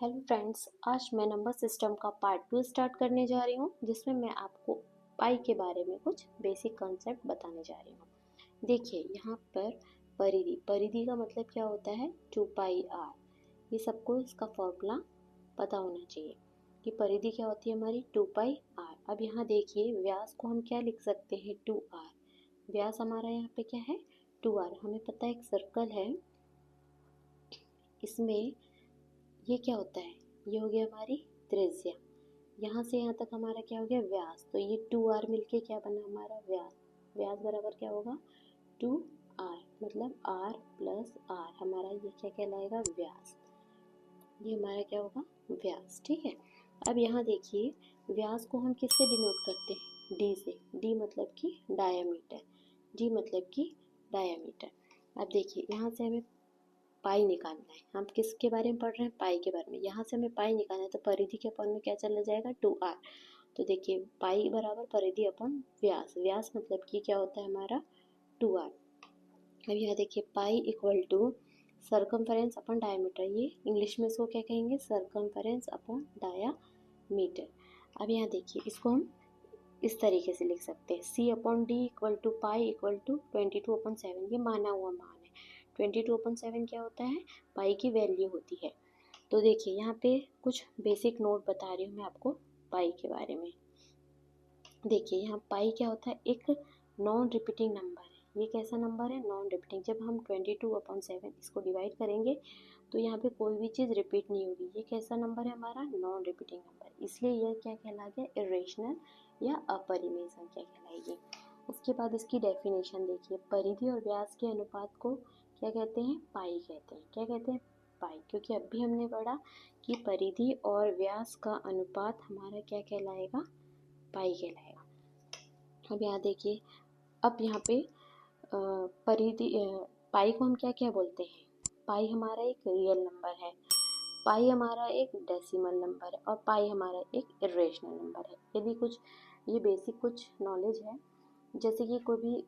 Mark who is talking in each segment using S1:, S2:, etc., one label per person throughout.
S1: Hello friends, आज मैं number system का पार्ट 2 स्टार्ट करने जा रही हूँ, जिसमें मैं आपको पाई के बारे में कुछ बेसिक कॉन्सेप्ट बताने जा रही हूँ। देखिए यहाँ पर परिधि का मतलब क्या होता है, 2 पाई आर। ये सबको इसका फॉर्मूला पता होना चाहिए कि परिधि क्या होती है हमारी, 2 पाई आर। अब यहाँ देखिए व्यास को हम क्या लिख सकते हैं, 2r। व्यास हमारा यहाँ पे क्या है, 2r। हमें पता है एक सर्कल है, इसमें ये क्या होता है, ये हो गया हमारी त्रिज्या। यहाँ से यहाँ तक हमारा क्या हो गया, व्यास। तो ये 2r मिलके क्या बना हमारा व्यास। व्यास बराबर क्या होगा, 2r, मतलब r प्लस r, हमारा ये क्या कहलाएगा, व्यास। ये हमारा क्या होगा, व्यास। ठीक है। अब यहाँ देखिए व्यास को हम किससे डिनोट करते हैं, d से। d मतलब कि डायामीटर, d मतलब कि डायामीटर। अब देखिए यहाँ से हमें पाई निकालना है। हम किसके बारे में पढ़ रहे हैं, पाई के बारे में। यहाँ से हमें पाई निकालना है, तो परिधि के अपॉन में क्या चला जाएगा, 2r। तो देखिए पाई बराबर परिधि अपॉन व्यास। व्यास मतलब कि क्या होता है हमारा, 2r। अब यहाँ देखिए pi equal to circumference upon diameter. ये इंग्लिश में इसको क्या कहेंगे, सर्कमफेरेंस अपॉन डायामीटर। अब यहाँ देखिए इसको हम इस तरीके से लिख सकते हैं, c upon D equal to pi equal to 22/7। ये माना हुआ मान है। 22/7 क्या होता है, पाई की वैल्यू होती है। तो देखिए यहाँ पे कुछ बेसिक नोट बता रही हूँ मैं आपको पाई के बारे में। देखिए यहाँ पाई क्या होता है, एक नॉन रिपीटिंग नंबर है। ये कैसा नंबर है, नॉन रिपीटिंग। जब हम 22/7 इसको डिवाइड करेंगे तो यहाँ पे कोई भी चीज़ रिपीट नहीं होगी। ये कैसा नंबर है हमारा, नॉन रिपीटिंग नंबर। इसलिए यह क्या कहला गया, इरेशनल या अपरिमेय संख्या कहलाएगी। उसके बाद इसकी डेफिनेशन देखिए, परिधि और व्यास के अनुपात को क्या कहते हैं, पाई कहते हैं। क्या कहते हैं, पाई। क्योंकि अभी हमने पढ़ा कि परिधि और व्यास का अनुपात हमारा क्या कहलाएगा, पाई कहलाएगा। अब यहाँ देखिए, अब यहाँ पे परिधि पाई को हम क्या क्या बोलते हैं, पाई हमारा एक रियल नंबर है, पाई हमारा एक डेसिमल नंबर है, और पाई हमारा एक इरेशनल नंबर है। यदि कुछ ये बेसिक कुछ नॉलेज है, जैसे कि कोई भी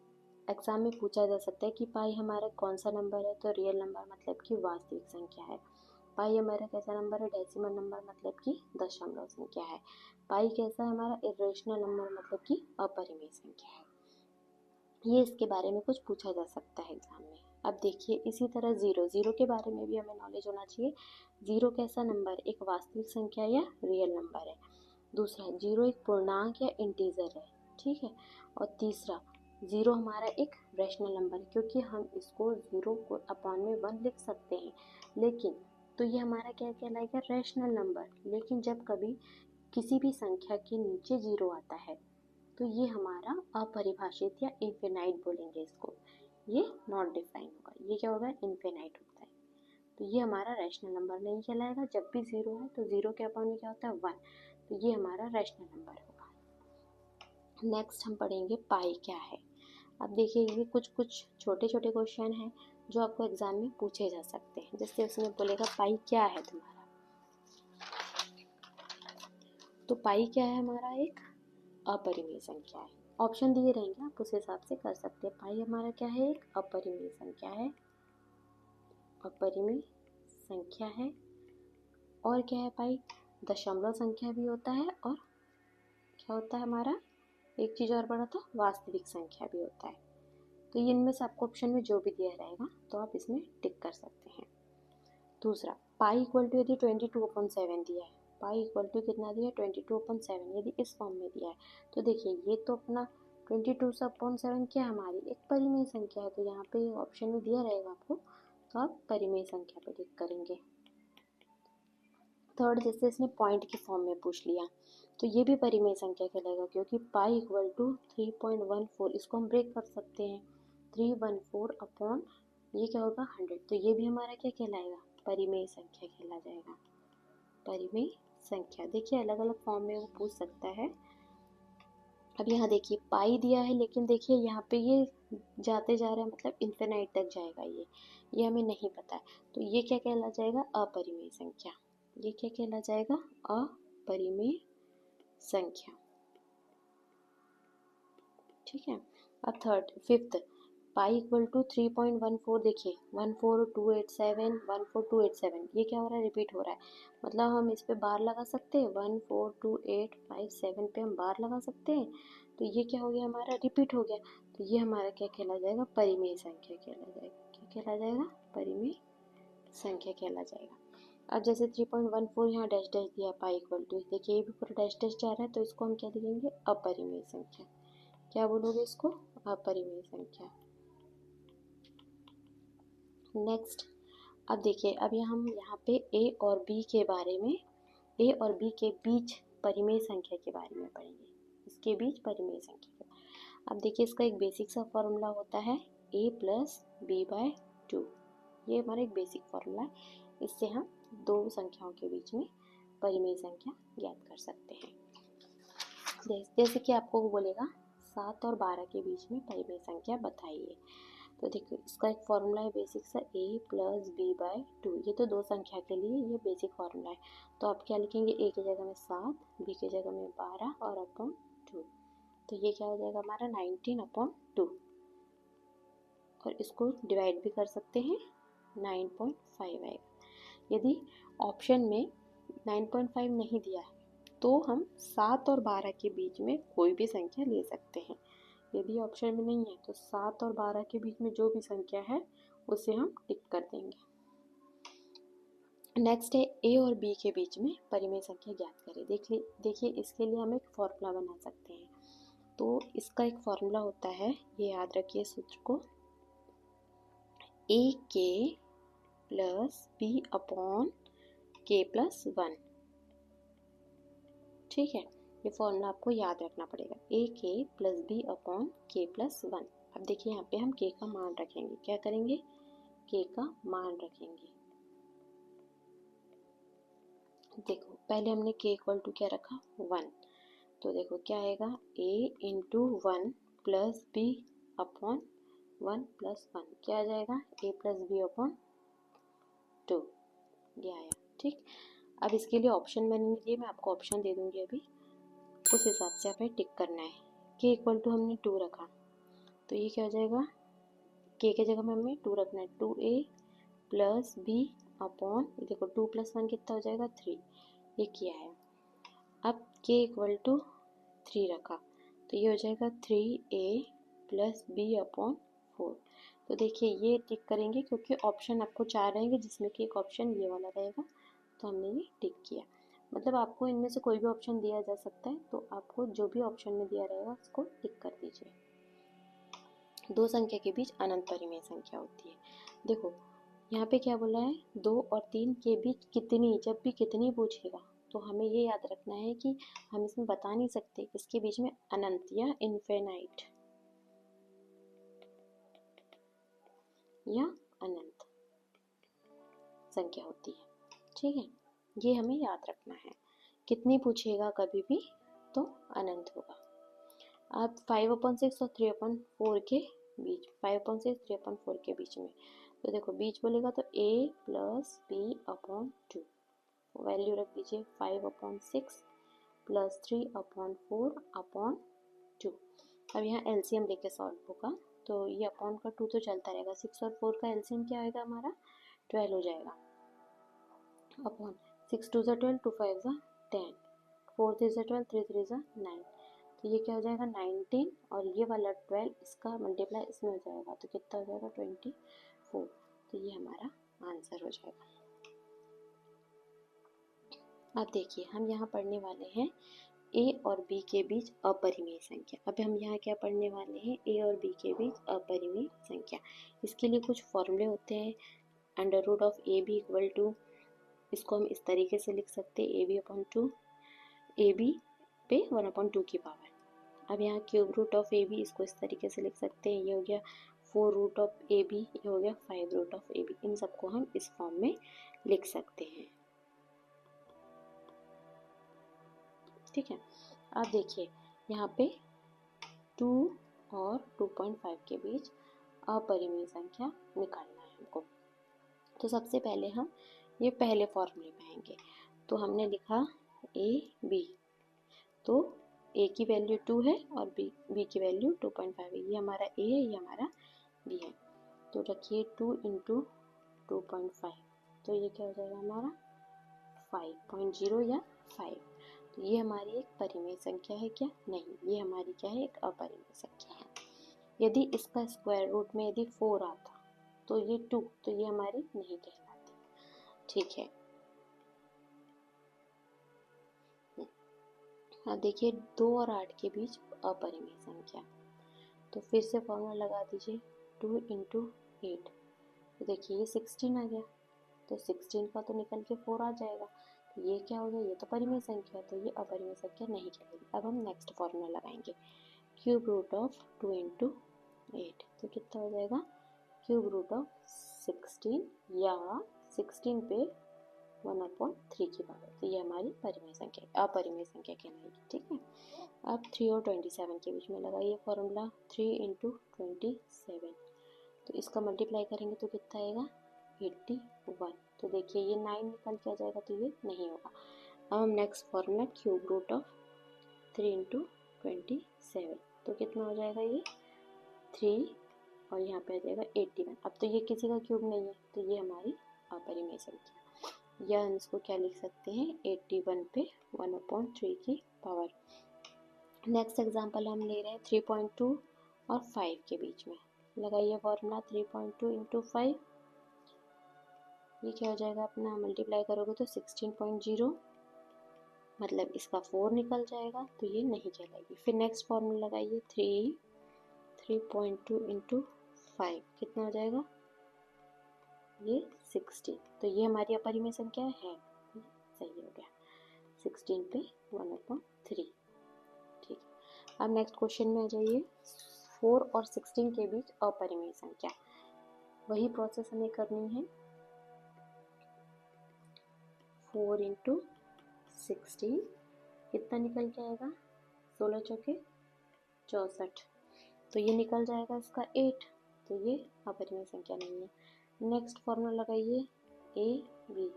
S1: एग्जाम में पूछा जा सकता है कि पाई हमारा कौन सा नंबर है, तो रियल नंबर मतलब कि वास्तविक संख्या है। पाई हमारा कैसा नंबर है, डेसिमल नंबर मतलब कि दशमलव संख्या है। पाई कैसा है हमारा, इरेशनल नंबर मतलब कि अपरिमेय संख्या है। ये इसके बारे में कुछ पूछा जा सकता है एग्जाम में। अब देखिए इसी तरह जीरो के बारे में भी हमें नॉलेज होना चाहिए। जीरो कैसा नंबर, एक वास्तविक संख्या या रियल नंबर है। दूसरा, जीरो एक पूर्णांक या इंटीजर है। ठीक है। और तीसरा, जीरो हमारा एक रैशनल नंबर है, क्योंकि हम इसको जीरो को अपॉन में 1 लिख सकते हैं। लेकिन तो ये हमारा क्या कहलाएगा, रैशनल नंबर। लेकिन जब कभी किसी भी संख्या के नीचे जीरो आता है तो ये हमारा अपरिभाषित या इनफिनाइट बोलेंगे इसको। ये नॉट डिफाइन होगा, ये क्या होगा, इनफिनाइट होता है। तो ये हमारा रैशनल नंबर नहीं कहलाएगा। जब भी जीरो है तो जीरो के अपॉन में क्या होता है, 1। तो ये हमारा रैशनल नंबर होगा। नेक्स्ट हम पढ़ेंगे पाई क्या है। अब देखिए ये कुछ छोटे छोटे क्वेश्चन हैं जो आपको एग्जाम में पूछे जा सकते हैं। जैसे उसमें बोलेगा पाई क्या है तुम्हारा, तो पाई क्या है हमारा, एक अपरिमेय संख्या है। ऑप्शन दिए रहेंगे, आप उस हिसाब से कर सकते हैं। पाई हमारा क्या है, एक अपरिमेय संख्या है, अपरिमेय संख्या है। और क्या है पाई, दशमलव संख्या भी होता है, और क्या होता है हमारा, एक चीज और पढ़ा था, वास्तविक संख्या भी होता है। तो इनमें से आपको ऑप्शन में जो भी दिया रहेगा तो आप इसमें टिक कर सकते हैं। दूसरा, पाई इक्वल टू यदि 22/7 दिया है, पाई इक्वल टू कितना दिया है, 22/7, यदि इस फॉर्म में दिया है तो देखिए ये तो अपना 22/7 क्या हमारी एक परिमेय संख्या है। तो यहाँ पे ऑप्शन में दिया रहेगा आपको, तो आप परिमेय संख्या पे टिक करेंगे। थर्ड, जैसे इसने पॉइंट के फॉर्म में पूछ लिया तो ये भी परिमेय संख्या कहलाएगा, क्योंकि पाई इक्वल टू 3.14, इसको हम ब्रेक कर सकते हैं। 314 अपॉन ये क्या होगा, 100। तो ये भी हमारा क्या कहलाएगा, परिमेय संख्या कहला जाएगा, परिमेय संख्या। देखिए अलग अलग फॉर्म में वो पूछ सकता है। अब यहाँ देखिए पाई दिया है, लेकिन देखिए यहाँ पे ये जाते जा रहा है, मतलब इन्फिनाइट तक जाएगा ये हमें नहीं पता है। तो ये क्या कहला जाएगा, अपरिमेय संख्या। ये क्या कहला जाएगा, अपरिमेय संख्या। ठीक है। अब फिफ्थ, पाई इक्वल टू 3.14, देखिए 14287 14287, ये क्या हो रहा है, रिपीट हो रहा है। मतलब हम इस पे बार लगा सकते हैं, 142857 पे हम बार लगा सकते हैं। तो ये क्या हो गया हमारा, रिपीट हो गया। तो ये हमारा क्या कहला जाएगा, परिमेय संख्या कहला जाएगा। क्या कहला जाएगा, परिमेय संख्या कहला जाएगा। अब जैसे 3.14 यहाँ डैश डैश दिया, पाई इक्वल टू, देखिए ये भी पूरा डैश डैश जा रहा है, तो इसको हम क्या लिखेंगे, अपरिमेय संख्या। क्या बोलोगे इसको, अपरिमेय संख्या। नेक्स्ट, अब देखिए, अभी हम यहाँ पे ए और बी के बारे में, ए और बी के बीच परिमेय संख्या के बारे में पढ़ेंगे। इसके बीच परिमेय संख्या के, अब देखिए इसका एक बेसिक सा फॉर्मूला होता है a प्लस बी बाय 2। ये हमारा एक बेसिक फॉर्मूला है, इससे हम दो संख्याओं के बीच में परिमेय संख्या ज्ञात कर सकते हैं। जैसे कि आपको वो बोलेगा 7 और 12 के बीच में परिमेय संख्या बताइए। तो देखो इसका एक फॉर्मूला है बेसिक सा, a प्लस बी बाय 2। ये तो दो संख्या के लिए ये बेसिक फॉर्मूला है। तो आप क्या लिखेंगे, a की जगह में 7, b की जगह में 12 और अपॉन 2। तो ये क्या हो जाएगा हमारा 19/2, और इसको डिवाइड भी कर सकते हैं, 9.5 आएगा। यदि ऑप्शन में 9.5 नहीं दिया है तो हम 7 और 12 के बीच में कोई भी संख्या ले सकते हैं। यदि ऑप्शन में नहीं है तो 7 और 12 के बीच में जो भी संख्या है उसे हम टिक कर देंगे। नेक्स्ट है ए और बी के बीच में परिमेय संख्या ज्ञात करें। देखिए इसके लिए हम एक फॉर्मूला बना सकते हैं। तो इसका एक फॉर्मूला होता है, ये याद रखिए सूत्र को, ए के प्लस बी अपॉन के प्लस 1। ठीक है, ये फॉर्मूला आपको याद रखना पड़ेगा, ए के प्लस बी अपॉन के प्लस 1। अब देखिए यहाँ पे हम के का मान रखेंगे, क्या करेंगे, के का मान रखेंगे। देखो पहले हमने के इक्वल टू क्या रखा, 1। तो देखो क्या आएगा, a into 1 plus B upon 1 plus 1, क्या आ जाएगा, a प्लस बी अपॉन 2, ये आया। ठीक, अब इसके लिए ऑप्शन मैंने नहीं दिए, मैं आपको ऑप्शन दे दूंगी अभी, उस हिसाब से हमें टिक करना है। के इक्वल टू हमने 2 रखा, तो ये क्या हो जाएगा, के की जगह में हमें 2 रखना है, 2a प्लस बी अपॉन, देखो 2 प्लस 1 कितना हो जाएगा, 3, ये किया है। अब के इक्वल टू 3 रखा, तो ये हो जाएगा 3a प्लस बी अपॉन 4। तो देखिए ये टिक करेंगे क्योंकि ऑप्शन आपको 4 रहेंगे, जिसमें कि एक ऑप्शन ये वाला रहेगा, तो हमने ये टिक किया। मतलब आपको इनमें से कोई भी ऑप्शन दिया जा सकता है, तो आपको जो भी ऑप्शन में दिया रहेगा उसको टिक कर दीजिए। दो संख्या के बीच अनंत परिमेय संख्या होती है। देखो यहाँ पे क्या बोला है, 2 और 3 के बीच कितनी, जब भी कितनी पूछेगा तो हमें ये याद रखना है कि हम इसमें बता नहीं सकते इसके बीच में अनंत या इनफिनाइट या अनंत संख्या होती है। ठीक है, ये हमें याद रखना है, कितनी पूछेगा कभी भी तो अनंत होगा। अब 5/6 और 3/4 के बीच, 5/6 3/4 के बीच में, तो देखो बीच बोलेगा तो a plus B upon 2, value रख दीजिए 5/6 प्लस 3/4 अपॉन 2। अब यहाँ एलसीएम लेके सॉल्व होगा, तो ये अपॉन का 2 तो चलता रहेगा, 6 और 4 का एलसीएम क्या आएगा हमारा, 12 हो जाएगा, अपॉन 6 2 12, 2 5 10, 4 3 12, 3 3 9, तो ये क्या हो जाएगा 19, और ये वाला 12 इसका मल्टीप्लाई इसमें हो जाएगा, तो कितना हो जाएगा 24। तो ये हमारा आंसर हो जाएगा। अब देखिए हम यहाँ पढ़ने वाले हैं ए और बी के बीच अपरिमेय संख्या। अब हम यहाँ क्या पढ़ने वाले हैं, ए और बी के बीच अपरिमेय संख्या। इसके लिए कुछ फॉर्मूले होते हैं, under root of A B equal to, इसको हम इस तरीके से लिख सकते हैं, A B upon 2, A B पे 1/2 की पावर। अब यहाँ cube root of A B, इसको इस तरीके से लिख सकते हैं, ये हो गया 4 रूट ऑफ ए बी, ये हो गया 5 रूट ऑफ ए बी। इन सबको हम इस फॉर्म में लिख सकते हैं। ठीक है, अब देखिए यहाँ पे 2 और 2.5 के बीच अपरिमेय संख्या निकालना है हमको। तो सबसे पहले हम ये पहले फॉर्मूले में आएंगे, तो हमने लिखा ए बी, तो ए की वैल्यू 2 है और बी की वैल्यू 2.5 है, ये हमारा ए है, ये हमारा भी है। तो रखिए 2 इंटू 2.5, तो ये क्या हो जाएगा हमारा 5.0 या 5। तो ये हमारी एक परिमेय संख्या है क्या? नहीं, ये हमारी क्या है? एक अपरिमेय संख्या है। यदि इसका स्क्वायर रूट में यदि 4 आता तो ये 2, तो ये हमारी नहीं कहलाती। ठीक है, अब देखिए 2 और 8 के बीच अपरिमेय संख्या, तो फिर से फॉर्मूला लगा दीजिए 2 इंटू 8। तो देखिए ये 16 आ गया, तो 16 का तो निकल के 4 आ जाएगा, तो ये क्या हो गया? ये तो परिमेय संख्या, तो ये अपरिमेय संख्या नहीं कहलाएगी। अब हम नेक्स्ट फॉर्मूला लगाएंगे, क्यूब रूट ऑफ 2 इंटू 8, तो कितना हो जाएगा? क्यूब रूट ऑफ 16 या 16 पे 1/3 की पावर, तो ये हमारी परिमेय संख्या अपरिमेय संख्या कहलाएगी। ठीक है, अब 3 और 27 के बीच में लगाइए फॉर्मूला 3 इंटू 27, तो इसका मल्टीप्लाई करेंगे तो कितना आएगा? 81। तो देखिए ये 9 निकल के आ जाएगा, तो ये नहीं होगा। अब हम next formula cube root of 3 into 27, तो कितना हो जाएगा? ये 3 और यहाँ पे आ जाएगा 81। अब तो ये किसी का क्यूब नहीं है, तो ये हमारी अपरिमेय संख्या, या हम इसको क्या लिख सकते हैं? 81 पे 1/3 की पावर। नेक्स्ट एग्जांपल हम ले रहे हैं 3.2 और 5 के बीच में, लगाइए फॉर्मूला 3.2 इंटू 5, ये क्या हो जाएगा अपना? मल्टीप्लाई करोगे तो 16.0, मतलब इसका 4 निकल जाएगा, तो ये नहीं कहलाएगी। फिर नेक्स्ट फॉर्मूला लगाइए 3.2 इंटू 5, कितना हो जाएगा? ये 16, तो ये हमारी अपरिमेय संख्या है, सही हो गया, 16 पे 1/3। ठीक है, अब नेक्स्ट क्वेश्चन में आ जाइए, 4 और 16 के बीच अपरिमेय संख्या, वही प्रोसेस हमें करनी है। 4 इंटू 16 कितना निकल के आएगा? 16 चौके 64, तो ये निकल जाएगा इसका 8, तो ये अपरिमेय संख्या नहीं है। नेक्स्ट फॉर्मूला लगाइए ए बी,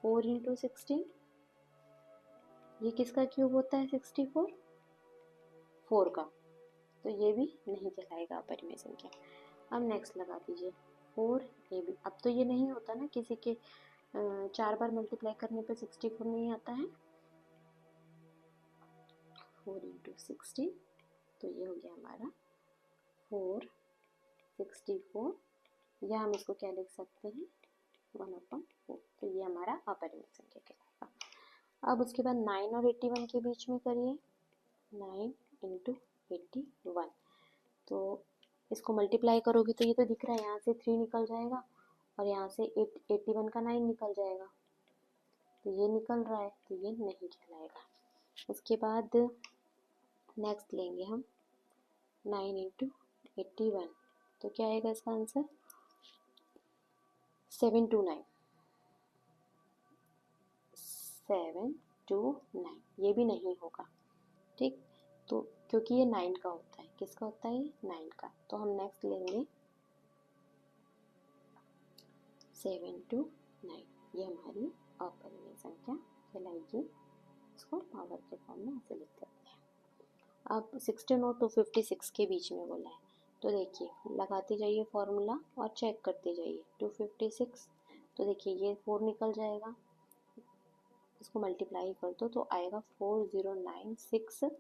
S1: 4 इंटू 16, ये किसका क्यूब होता है? 64, 4 का, तो ये भी नहीं कहलाएगा अपरिमेय संख्या। अब नेक्स्ट लगा दीजिए 4 ए बी। अब तो ये नहीं होता ना, किसी के 4 बार मल्टीप्लाई करने पे 64 नहीं आता है। 4 इंटू 16, तो ये हो गया हमारा 464, या हम इसको क्या लिख सकते हैं? 1/4, तो ये हमारा अपरिमेय संख्या कहलाएगा। अब उसके बाद 9 और 81 के बीच में करिए, 9 इंटू 81, तो इसको मल्टीप्लाई करोगे तो ये तो दिख रहा है, यहाँ से 3 निकल जाएगा और यहाँ से 81 का 9 निकल जाएगा, तो ये निकल रहा है, तो ये नहीं कहलाएगा। उसके बाद नेक्स्ट लेंगे हम 9 इंटू 81, तो क्या आएगा इसका आंसर? 729, 729, ये भी नहीं होगा। ठीक, तो क्योंकि ये 9 का होता है, किसका होता है? 9 का, तो हम नेक्स्ट लेंगे 729, ये हमारी अपरिमेय संख्या कहलाएगी। इसको पावर के फॉर्म में ऐसे लिख सकते हैं। अब 16 और 256 के बीच में बोला है, तो देखिए लगाते जाइए फॉर्मूला और चेक करते जाइए। 256, तो देखिए ये 4 निकल जाएगा, इसको मल्टीप्लाई कर दो तो आएगा 4096,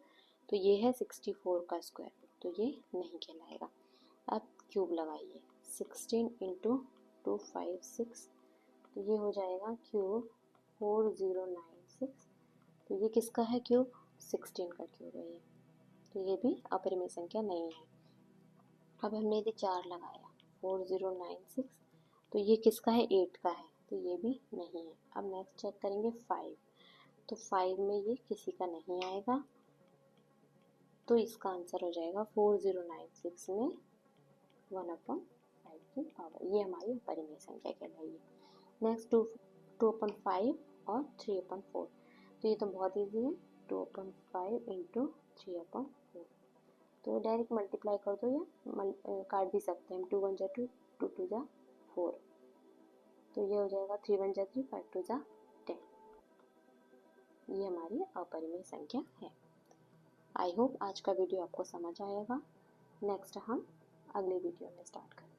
S1: तो ये है 64 का स्क्वायर, तो ये नहीं कहलाएगा। अब क्यूब लगाइए 16 इंटू 256, तो ये हो जाएगा क्यूब 4096, तो ये किसका है क्यूब? 16 का क्यूब है ये, तो ये भी अपरिमेय संख्या नहीं है। अब हमने यदि 4 लगाया 4096, तो ये किसका है? 8 का है, तो ये भी नहीं है। अब नेक्स्ट चेक करेंगे 5, तो 5 में ये किसी का नहीं आएगा, तो इसका आंसर हो जाएगा 4096 में 1/5 की पावर, ये हमारी अपरिमेय संख्या कहलाएगी। नेक्स्ट 2/5 और 3/4, तो ये तो बहुत ईजी है, 2/5 इंटू 3/4, तो डायरेक्ट मल्टीप्लाई कर दो या काट भी सकते हैं हम, 2 1 जा 2, 2 2 जा 4, तो ये हो जाएगा 3 1 जा 3, 5 2 जा 10, ये हमारी अपरिमेय संख्या है। आई होप आज का वीडियो आपको समझ आएगा। नेक्स्ट हम अगले वीडियो में स्टार्ट करेंगे।